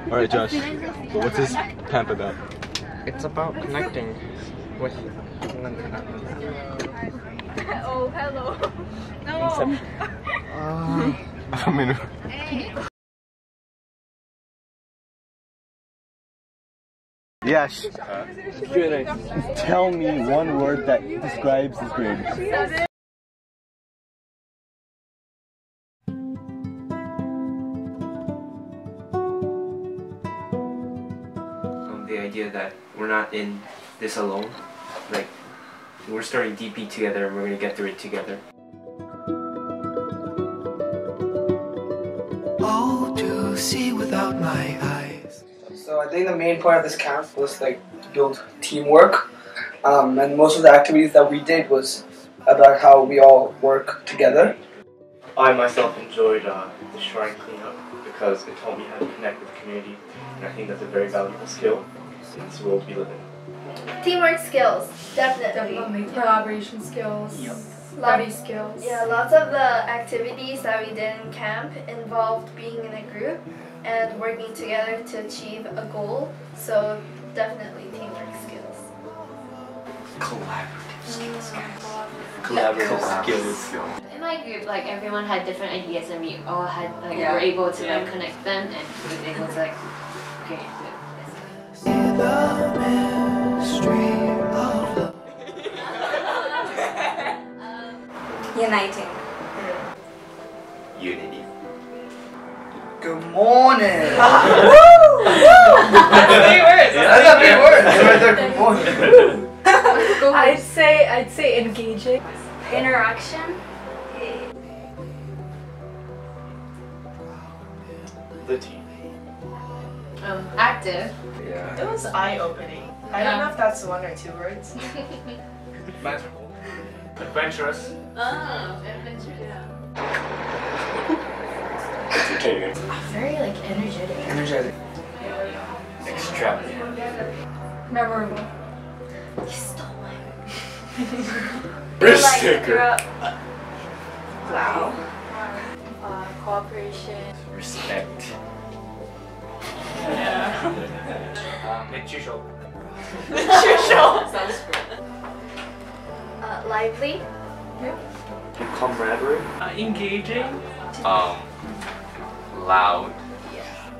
Alright, Josh, what's this camp about? It's about connecting with Oh, hello. No. I mean, Yash, tell me one word that describes this grade. The idea that we're not in this alone. Like, we're starting DP together and we're gonna get through it together. Oh, to see without my eyes. So I think the main point of this camp was like to build teamwork, and most of the activities that we did was about how we all work together. I myself enjoyed the shrine cleanup because it taught me how to connect with the community, and I think that's a very valuable skill in this world we live in. Teamwork skills, definitely. Collaboration skills, study skills. Yeah, lots of the activities that we did in camp involved being in a group and working together to achieve a goal. So definitely teamwork skills. Collaborative skills, guys. Collaborative skills. In my group, like everyone had different ideas, and we all had like were able to like connect them, and we were able to like create this. Uniting. Unity. Good morning! That's three words. That's not big words. Right there, good morning. I'd say engaging. Interaction. The team. Active. Yeah. It was eye-opening. I don't know if that's one or two words. Magical. Adventurous. Oh, adventure, yeah. Entertaining. Very like energetic. Energetic. Extravagant. Memorable. You stole mine. Risk taker. Wow. Cooperation. Respect. Neutral. Sounds good. Lively. Camaraderie. Engaging. Loud. I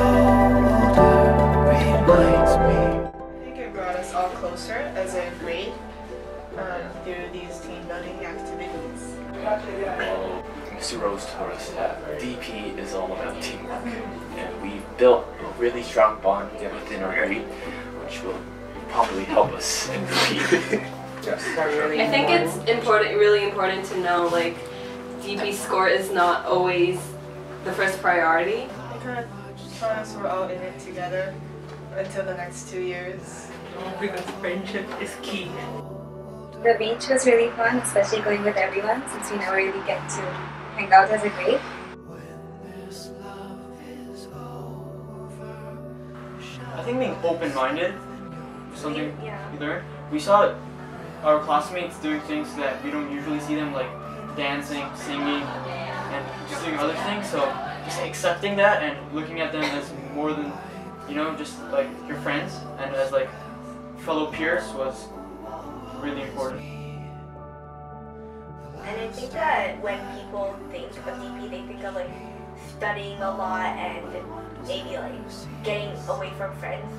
think it brought us all closer as a grade through these team building activities. Well, Mr. Rose told us that DP is all about teamwork, and we built a really strong bond within our grade, which will probably help us in DP. Yes. I think it's really important to know like DP score is not always the first priority. It kind of taught us we're all in it together until the next 2 years. Because friendship is key. The beach was really fun, especially going with everyone since we never really get to hang out as a grade. I think being open-minded, something we learned. We saw our classmates doing things that we don't usually see them, like dancing, singing, and just doing other things. So just accepting that and looking at them as more than, you know, just like your friends and as like fellow peers was really important. And I think that when people think of DP, they think of like studying a lot and maybe like getting away from friends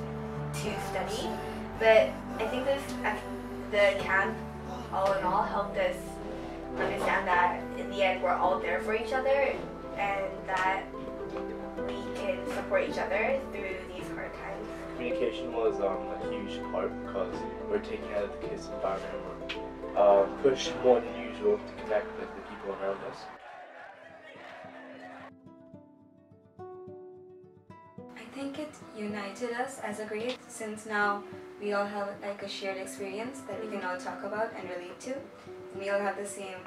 to study. But I think the camp, all in all, helped us understand that in the end we're all there for each other and that we can support each other through these hard times. Communication was a huge part because we're taking out of the kids' environment. We're pushed more than usual to connect with the people around us. I think it united us as a grade since now we all have like a shared experience that we can all talk about and relate to. We all have the same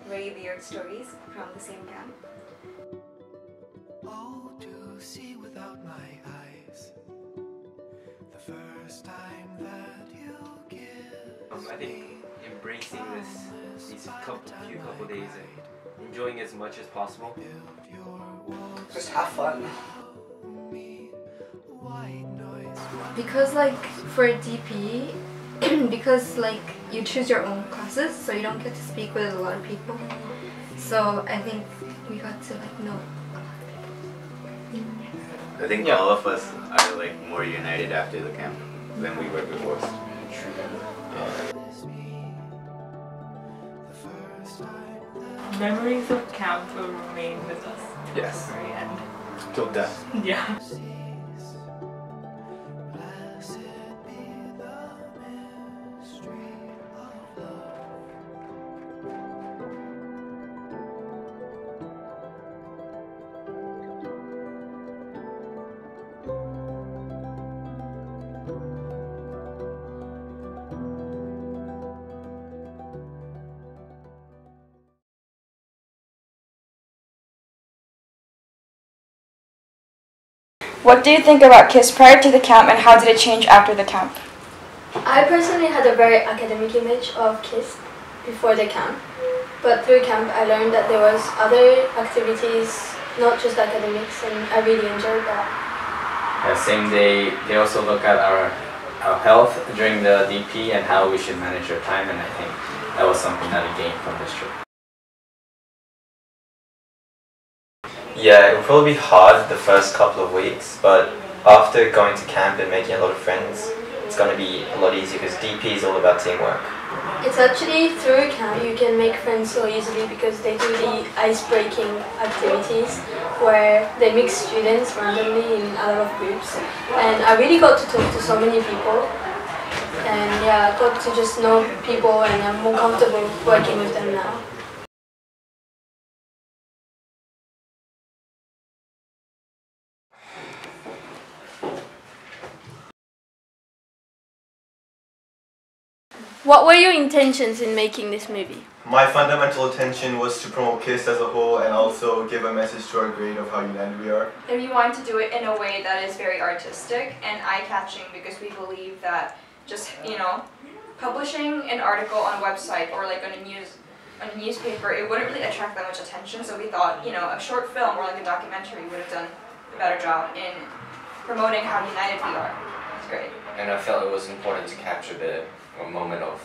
very weird stories from the same camp. Oh, to see without my eyes. The first time that you give. I think embracing these few couple days and enjoying as much as possible. Just have fun. Because like for DP, because like you choose your own classes, so you don't get to speak with a lot of people. So I think we got to like know. I think all of us are like more united after the camp than we were before. Memories of camp will remain with us. Yes. Very end. Till death. Yeah. What do you think about KISS prior to the camp, and how did it change after the camp? I personally had a very academic image of KISS before the camp, but through camp I learned that there was other activities, not just academics, and I really enjoyed that. Yeah, same day, they also look at our health during the DP and how we should manage our time, and I think that was something that I gained from this trip. Yeah, it will probably be hard the first couple of weeks, but after going to camp and making a lot of friends, it's going to be a lot easier because DP is all about teamwork. It's actually through camp you can make friends so easily because they do the ice-breaking activities where they mix students randomly in a lot of groups, and I really got to talk to so many people, and yeah, I got to just know people, and I'm more comfortable working with them now. What were your intentions in making this movie? My fundamental intention was to promote KISS as a whole and also give a message to our grade of how united we are. And we wanted to do it in a way that is very artistic and eye-catching because we believe that just, you know, publishing an article on a website or like on a newspaper, it wouldn't really attract that much attention, so we thought, you know, a short film or like a documentary would have done a better job in promoting how united we are. It's great. And I felt it was important to capture the moment of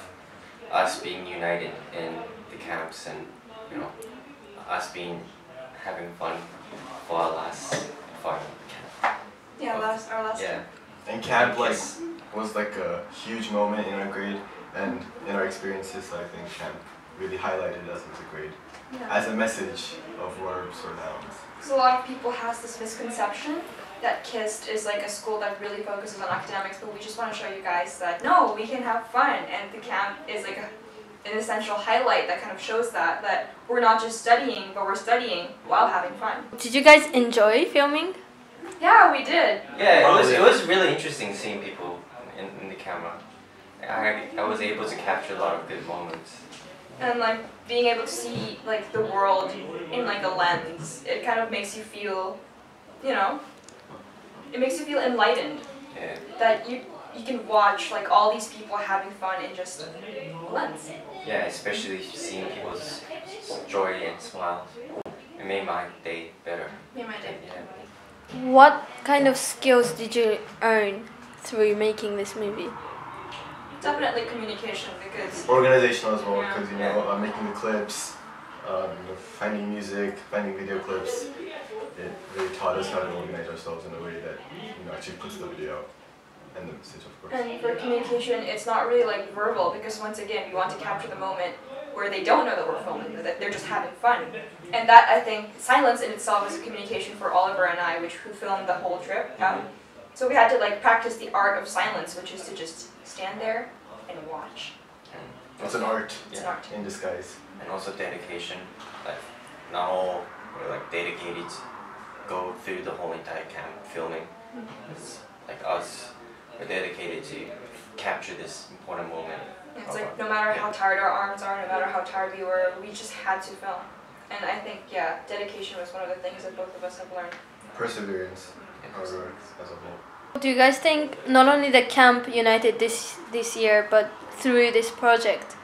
us being united in the camps and, you know, us having fun for our last final camp. Yeah, our last. Yeah. And camp was like a huge moment in our grade and in our experiences, so I think camp really highlighted us as a grade, as a message of verbs or nouns. So a lot of people has this misconception that KISS is like a school that really focuses on academics, but we just want to show you guys that no, we can have fun, and the camp is like an essential highlight that kind of shows that we're not just studying, but we're studying while having fun. Did you guys enjoy filming? Yeah, we did. Yeah, it was really interesting seeing people in the camera. I was able to capture a lot of good moments. And like being able to see like the world in like a lens, it kind of makes you feel, you know, it makes you feel enlightened. Yeah. That you can watch like all these people having fun in just a lens. Yeah, especially seeing people's joy and smiles. It made my day better. Made my day. Yeah. What kind of skills did you earn through making this movie? Definitely communication, because organizational as well, because you know, making the clips, finding music, finding video clips. It really taught us how to organize ourselves in a way that, you know, actually puts the video out and the message, of course. And for communication, it's not really like verbal, because once again, we want to capture the moment where they don't know that we're filming, that they're just having fun. And that, I think, silence in itself is a communication for Oliver and I, who filmed the whole trip. So we had to like practice the art of silence, which is to just stand there and watch. It's an art. It's an art in disguise. And also dedication. Like not all were like dedicated to go through the whole entire camp filming. It's like us, we're dedicated to capture this important moment. It's like no matter how tired our arms are, no matter how tired we were, we just had to film. And I think, yeah, dedication was one of the things that both of us have learned. Perseverance, hard work as a whole. Do you guys think not only the camp united this year, but through this project,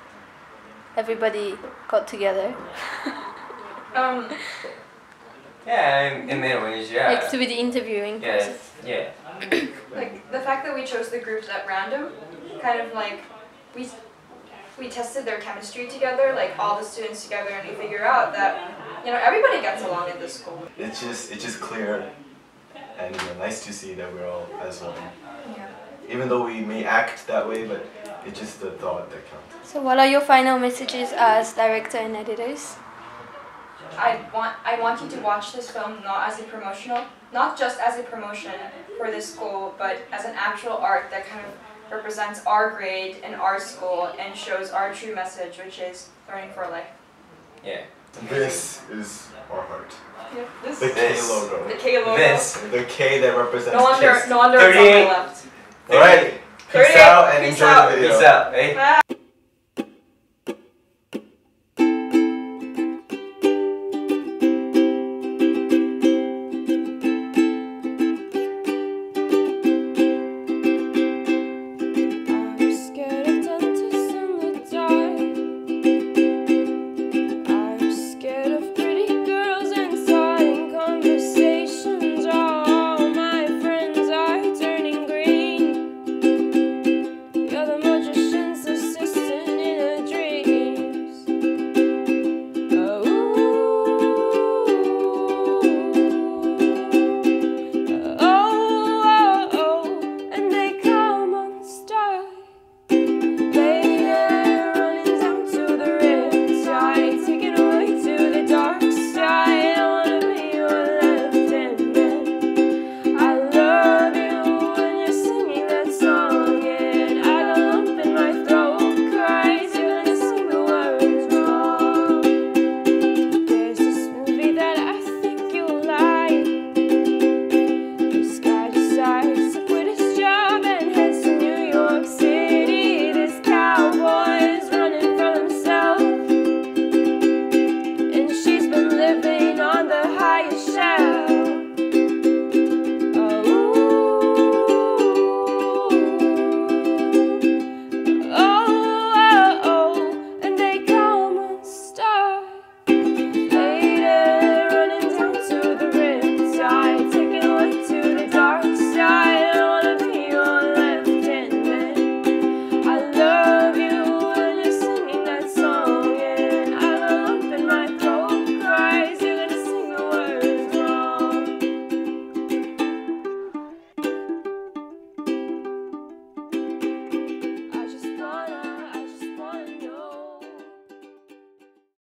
everybody got together? Yeah, in many ways, yeah. Like through the interviewing process. Yeah. Like the fact that we chose the groups at random, kind of like we tested their chemistry together, like all the students together, and we figure out that everybody gets along in this school. It's just clear and nice to see that we're all as one. Yeah. Even though we may act that way, but it's just the thought that counts. So what are your final messages as director and editors? I want you to watch this film not just as a promotion for this school, but as an actual art that kind of represents our grade and our school and shows our true message, which is learning for life. Yeah. This is our heart. Yeah, this. The K logo. The K logo. The K that represents No wonder, KISS. no wonder it's on my left. Alright. Peace out and enjoy the video. Peace out. Hey.